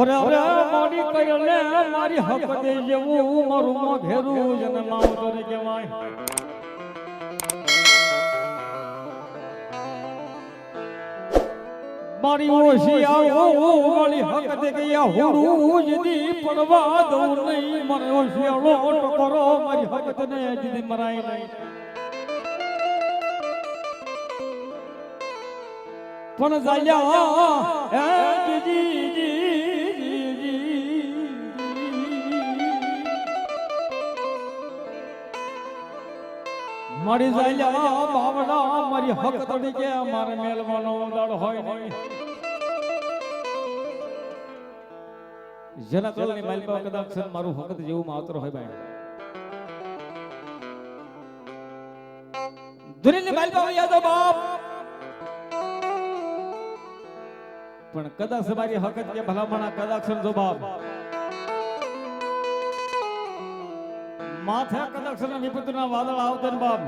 ઓરે ઓરે મોડી કયલે મારી હક દે જેવું મારું મો ઘેરું જન માવતર કહેવાય મારી ઓછી આવો વાળી હક દે ગયા હોડું જદી પડવા દઉં નહીં મને ઓછી આવલો ટકોરો મારી હક તને જદી મરાય નહીં પણ જાલ્યા હે જીજી મારી જાલ્યા બાવડા મારી હક તડી કે મારે મેલવાનો દાડ હોય નહીં જેના કલની માલપા કદાચ મારું હક જેવું માત્ર હોય ભાઈ દુનિયાની માલપા યાદ બાપ પણ કદાચ મારી હકત કે ભલામણા કદાચ જો બાપ માથે કદાચ વિપતુના વાદળ આવતા ને બાપ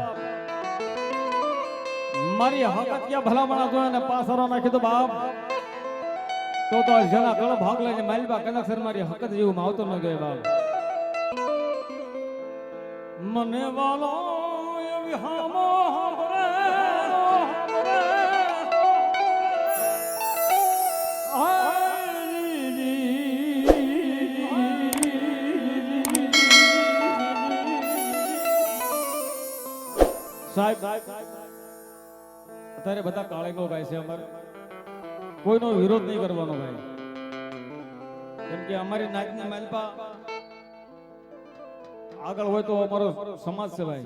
મારી હકત કે ભલામણા જો ને પાસરો નાખી તો બાપ તો જેના કળ ભાગ લઈને માલબા કદાચ મારી હકત જેવું આવતો ન ગયો બાપ મને વાલો એવી હામો સાહેબ અત્યારે બધા કાળેગો ગાય છે અમારે કોઈનો વિરોધ નહીં કરવાનો ભાઈ કેમ કે અમારી નાચની માલપા આગળ હોય તો અમારો સમાજ છે ભાઈ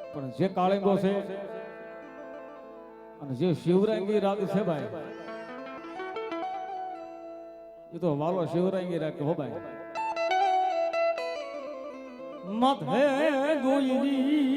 પણ જે કાળેગો છે અને જે શિવરાંગી રાગ છે ભાઈ એ તો વાલો શિવરાંગી રાગ હો ભાઈ મત હે ગોયરી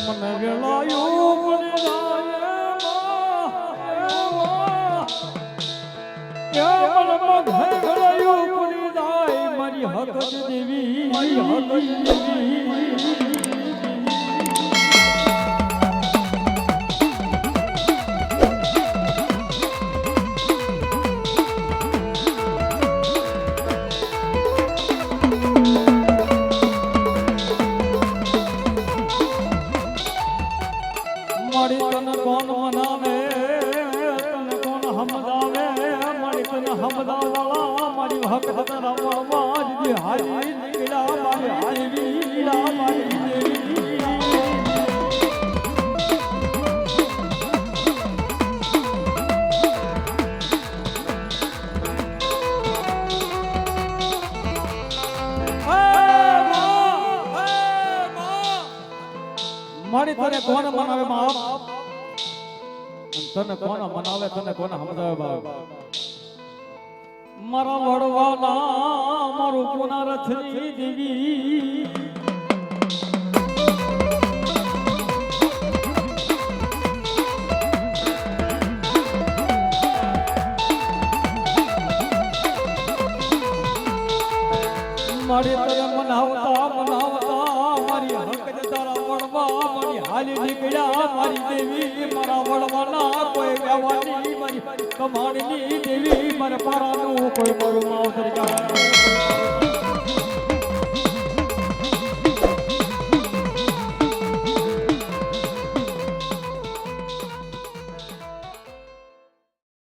મને વેલાયો મારી હક દેવી મારી હક દેવી મારી તને કોણ મનાવે તને કોણ હમદાવે મારી તને હમદાવાળા મારી હક રમવા જ હારી નીકળ્યા મારી હારી મારી દેવી મારી તને કોણ મનાવે બાપ તને કોણ મનાવે તને કોણ સમજાવે બાપ મારા વડવાના મારું પુનરથની દેવી મારી તને મનાવતા મારી હક તારા વડવા મારી હાલી નીકળ્યા મારી દેવી મારા વડવાના કોઈ કહેવાની મારી કમાણીની દેવી મારે પારાનું કોઈ મારું માવતર